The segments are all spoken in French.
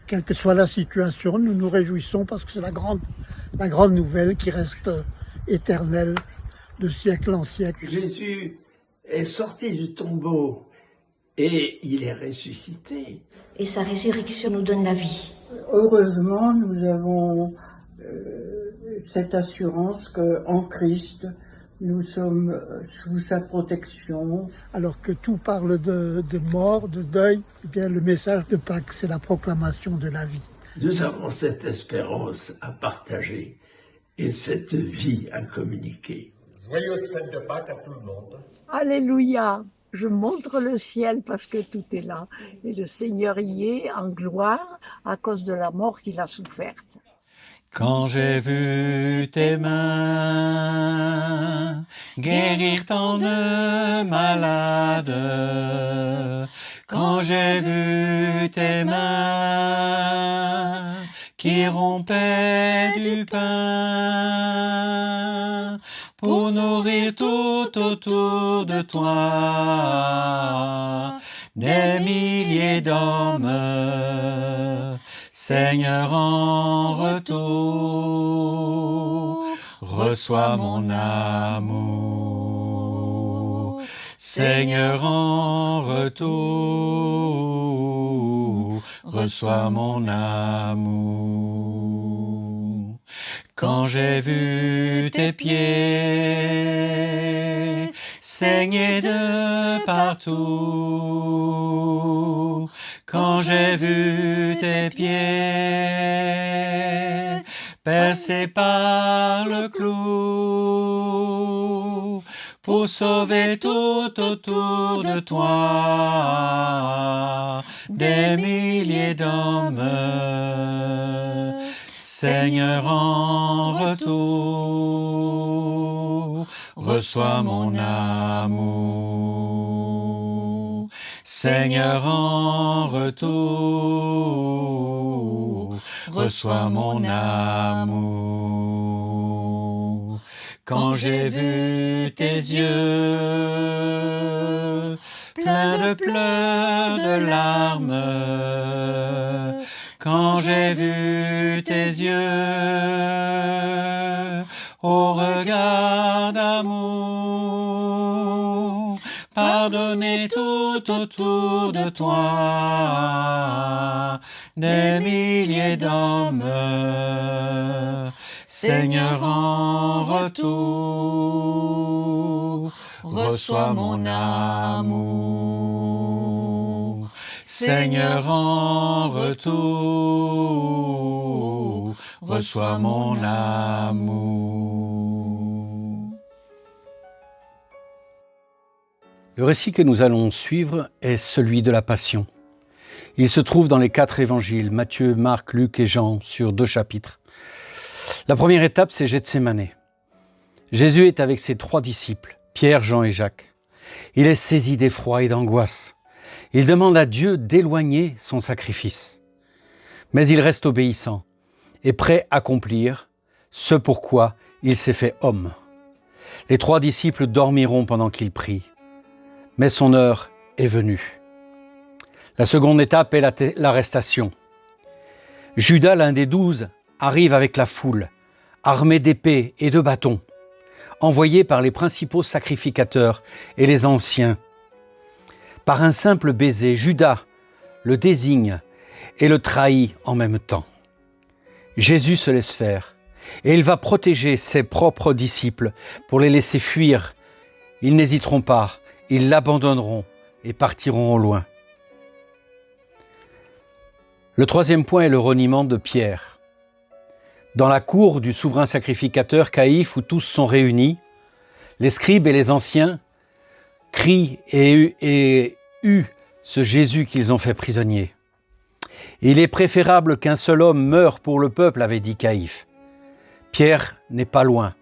Quelle que soit la situation, nous nous réjouissons parce que c'est la grande nouvelle qui reste éternelle de siècle en siècle. Jésus est sorti du tombeau et il est ressuscité. Et sa résurrection nous donne la vie. Heureusement, nous avons cette assurance qu'en Christ, nous sommes sous sa protection. Alors que tout parle de mort, de deuil, eh bien le message de Pâques, c'est la proclamation de la vie. Nous avons cette espérance à partager et cette vie à communiquer. Joyeuse fête de Pâques à tout le monde. Alléluia! Je montre le ciel parce que tout est là. Et le Seigneur y est en gloire à cause de la mort qu'il a soufferte. Quand j'ai vu tes mains guérir tant de malades, quand j'ai vu tes mains qui rompaient du pain pour nourrir tout autour de toi des milliers d'hommes, Seigneur, en retour, reçois mon amour. Seigneur, en retour, reçois mon amour. Quand j'ai vu tes pieds saigner de partout, quand j'ai vu tes pieds percés par le clou, pour sauver tout autour de toi des milliers d'hommes, Seigneur, en retour, reçois mon amour. Seigneur, en retour, reçois mon amour. Quand j'ai vu tes yeux pleins de pleurs, de larmes, quand j'ai vu tes yeux au regard d'amour, pardonner tout autour de toi des milliers d'hommes, Seigneur, en retour, reçois mon amour. Seigneur, en retour, reçois mon amour. Le récit que nous allons suivre est celui de la Passion. Il se trouve dans les 4 évangiles, Matthieu, Marc, Luc et Jean, sur 2 chapitres. La première étape, c'est Gethsémanée. Jésus est avec ses 3 disciples, Pierre, Jean et Jacques. Il est saisi d'effroi et d'angoisse. Il demande à Dieu d'éloigner son sacrifice. Mais il reste obéissant et prêt à accomplir ce pourquoi il s'est fait homme. Les 3 disciples dormiront pendant qu'il prie. Mais son heure est venue. La seconde étape est l'arrestation. Judas, l'un des 12, arrive avec la foule, armé d'épées et de bâtons, envoyé par les principaux sacrificateurs et les anciens. Par un simple baiser, Judas le désigne et le trahit en même temps. Jésus se laisse faire et il va protéger ses propres disciples pour les laisser fuir. Ils n'hésiteront pas. Ils l'abandonneront et partiront au loin. Le troisième point est le reniement de Pierre. Dans la cour du souverain sacrificateur Caïphe, où tous sont réunis, les scribes et les anciens crient et huent ce Jésus qu'ils ont fait prisonnier. Il est préférable qu'un seul homme meure pour le peuple, avait dit Caïphe. Pierre n'est pas loin.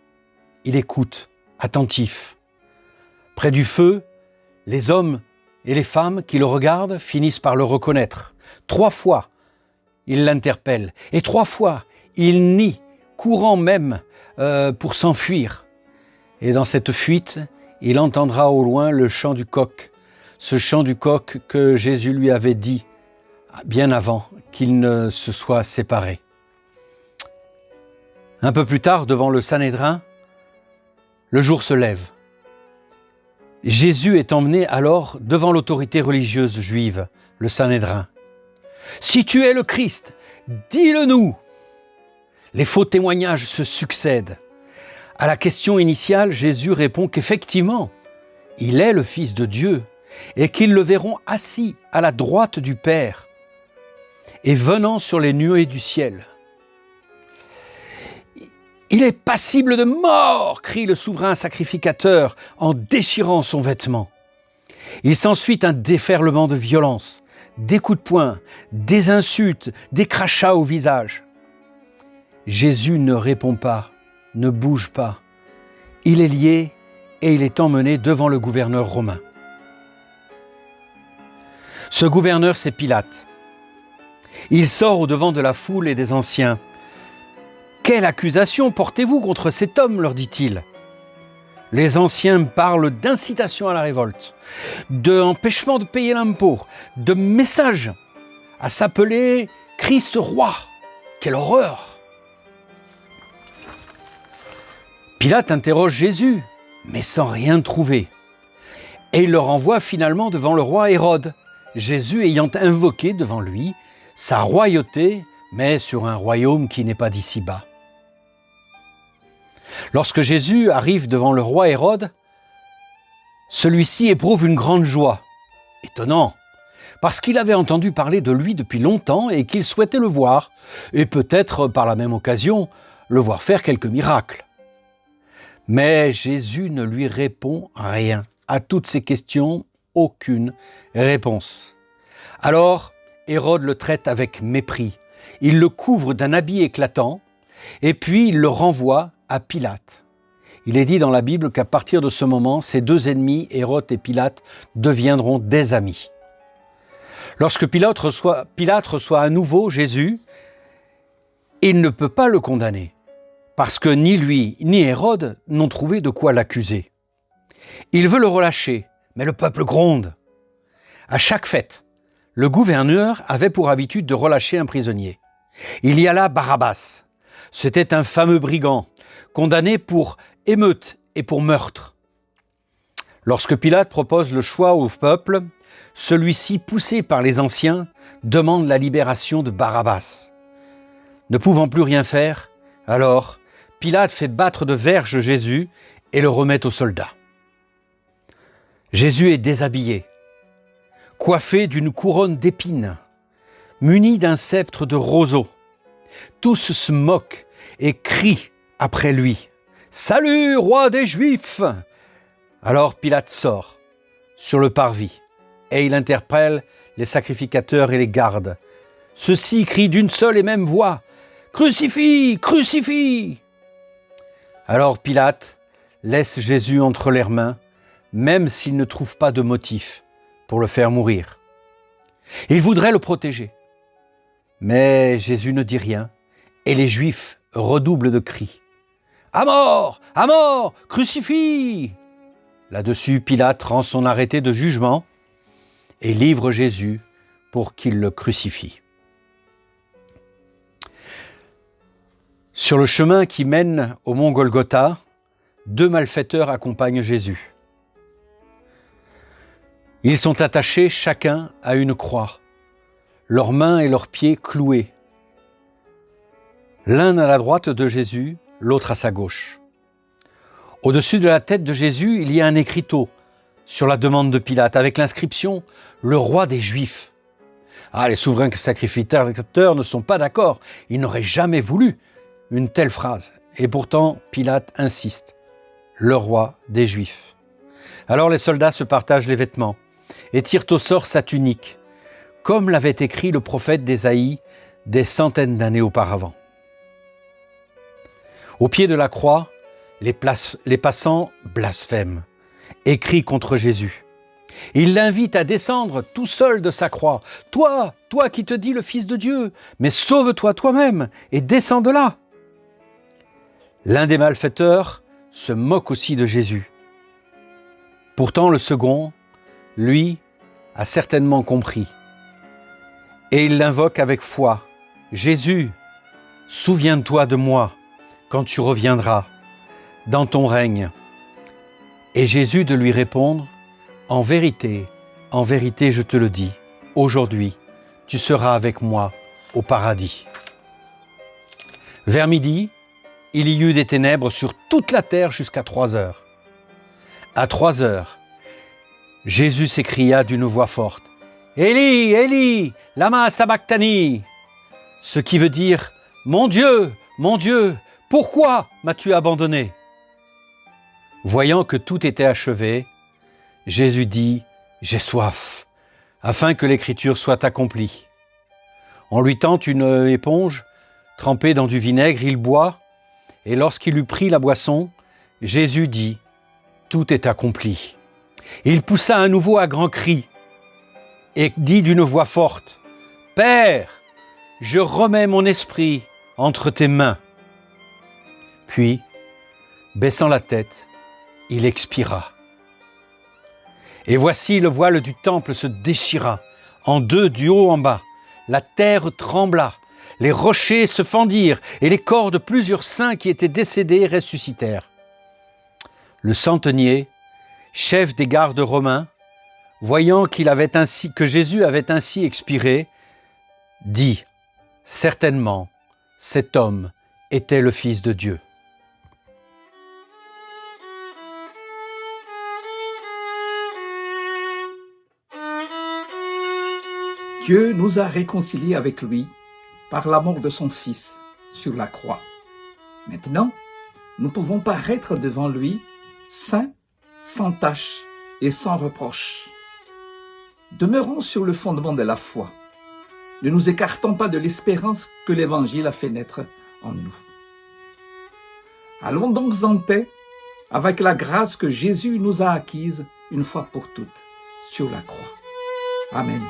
Il écoute, attentif. Près du feu, les hommes et les femmes qui le regardent finissent par le reconnaître. 3 fois, il l'interpelle et 3 fois, il nie, courant même pour s'enfuir. Et dans cette fuite, il entendra au loin le chant du coq, ce chant du coq que Jésus lui avait dit bien avant qu'ils ne se soient séparés. Un peu plus tard, devant le Sanhédrin, le jour se lève. Jésus est emmené alors devant l'autorité religieuse juive, le Sanhédrin. « Si tu es le Christ, dis-le-nous !» Les faux témoignages se succèdent. À la question initiale, Jésus répond qu'effectivement, il est le Fils de Dieu et qu'ils le verront assis à la droite du Père et venant sur les nuées du ciel. « Il est passible de mort !» crie le souverain sacrificateur en déchirant son vêtement. Il s'ensuit un déferlement de violence, des coups de poing, des insultes, des crachats au visage. Jésus ne répond pas, ne bouge pas. Il est lié et il est emmené devant le gouverneur romain. Ce gouverneur, c'est Pilate. Il sort au-devant de la foule et des anciens. « Quelle accusation portez-vous contre cet homme ?» leur dit-il. Les anciens parlent d'incitation à la révolte, d'empêchement de payer l'impôt, de message à s'appeler Christ roi. Quelle horreur! Pilate interroge Jésus, mais sans rien trouver. Et il le renvoie finalement devant le roi Hérode, Jésus ayant invoqué devant lui sa royauté, mais sur un royaume qui n'est pas d'ici-bas. Lorsque Jésus arrive devant le roi Hérode, celui-ci éprouve une grande joie. Étonnant, parce qu'il avait entendu parler de lui depuis longtemps et qu'il souhaitait le voir, et peut-être par la même occasion le voir faire quelques miracles. Mais Jésus ne lui répond rien. À toutes ces questions, aucune réponse. Alors, Hérode le traite avec mépris. Il le couvre d'un habit éclatant et puis il le renvoie à Pilate. Il est dit dans la Bible qu'à partir de ce moment, ces deux ennemis, Hérode et Pilate, deviendront des amis. Lorsque Pilate reçoit à nouveau Jésus, il ne peut pas le condamner, parce que ni lui ni Hérode n'ont trouvé de quoi l'accuser. Il veut le relâcher, mais le peuple gronde. À chaque fête, le gouverneur avait pour habitude de relâcher un prisonnier. Il y a là Barabbas. C'était un fameux brigand, condamné pour émeute et pour meurtre. Lorsque Pilate propose le choix au peuple, celui-ci, poussé par les anciens, demande la libération de Barabbas. Ne pouvant plus rien faire, alors Pilate fait battre de verges Jésus et le remet aux soldats. Jésus est déshabillé, coiffé d'une couronne d'épines, muni d'un sceptre de roseau. Tous se moquent et crient après lui. « Salut, roi des Juifs !» Alors Pilate sort sur le parvis et il interpelle les sacrificateurs et les gardes. Ceux-ci crient d'une seule et même voix « Crucifie, crucifie !» Alors Pilate laisse Jésus entre leurs mains, même s'il ne trouve pas de motif pour le faire mourir. Il voudrait le protéger. Mais Jésus ne dit rien et les Juifs redoublent de cris. « À mort, crucifie !» Là-dessus, Pilate rend son arrêté de jugement et livre Jésus pour qu'il le crucifie. Sur le chemin qui mène au mont Golgotha, deux malfaiteurs accompagnent Jésus. Ils sont attachés chacun à une croix, leurs mains et leurs pieds cloués. L'un à la droite de Jésus, l'autre à sa gauche. Au-dessus de la tête de Jésus, il y a un écriteau sur la demande de Pilate avec l'inscription « Le roi des Juifs ». Ah, les souverains sacrificateurs ne sont pas d'accord. Ils n'auraient jamais voulu une telle phrase. Et pourtant, Pilate insiste « Le roi des Juifs ». Alors les soldats se partagent les vêtements et tirent au sort sa tunique, comme l'avait écrit le prophète d'Ésaïe des centaines d'années auparavant. Au pied de la croix, les passants blasphèment et crient contre Jésus. Ils l'invitent à descendre tout seul de sa croix. « Toi qui te dis le Fils de Dieu, mais sauve-toi toi-même et descends de là !» L'un des malfaiteurs se moque aussi de Jésus. Pourtant le second, lui, a certainement compris. et il l'invoque avec foi. « Jésus, souviens-toi de moi quand tu reviendras dans ton règne. » Et Jésus de lui répondre, « en vérité, je te le dis, aujourd'hui, tu seras avec moi au paradis. » Vers midi, il y eut des ténèbres sur toute la terre jusqu'à 3 heures. À 3 heures, Jésus s'écria d'une voix forte, « Élie, Élie, lama sabachthani » ce qui veut dire « Mon Dieu, pourquoi m'as-tu abandonné ?» Voyant que tout était achevé, Jésus dit « J'ai soif », afin que l'écriture soit accomplie. On lui tend une éponge trempée dans du vinaigre, il boit, et lorsqu'il eut pris la boisson, Jésus dit « Tout est accompli ». Il poussa à nouveau à grands cris et dit d'une voix forte « Père, je remets mon esprit entre tes mains. » Puis, baissant la tête, il expira. Et voici le voile du temple se déchira en deux du haut en bas. La terre trembla, les rochers se fendirent et les corps de plusieurs saints qui étaient décédés ressuscitèrent. Le centenier, chef des gardes romains, voyant que Jésus avait ainsi expiré, dit « Certainement, cet homme était le Fils de Dieu. » Dieu nous a réconciliés avec lui par la mort de son Fils sur la croix. Maintenant, nous pouvons paraître devant lui saints, sans tache et sans reproche. Demeurons sur le fondement de la foi. Ne nous écartons pas de l'espérance que l'Évangile a fait naître en nous. Allons donc en paix avec la grâce que Jésus nous a acquise une fois pour toutes sur la croix. Amen.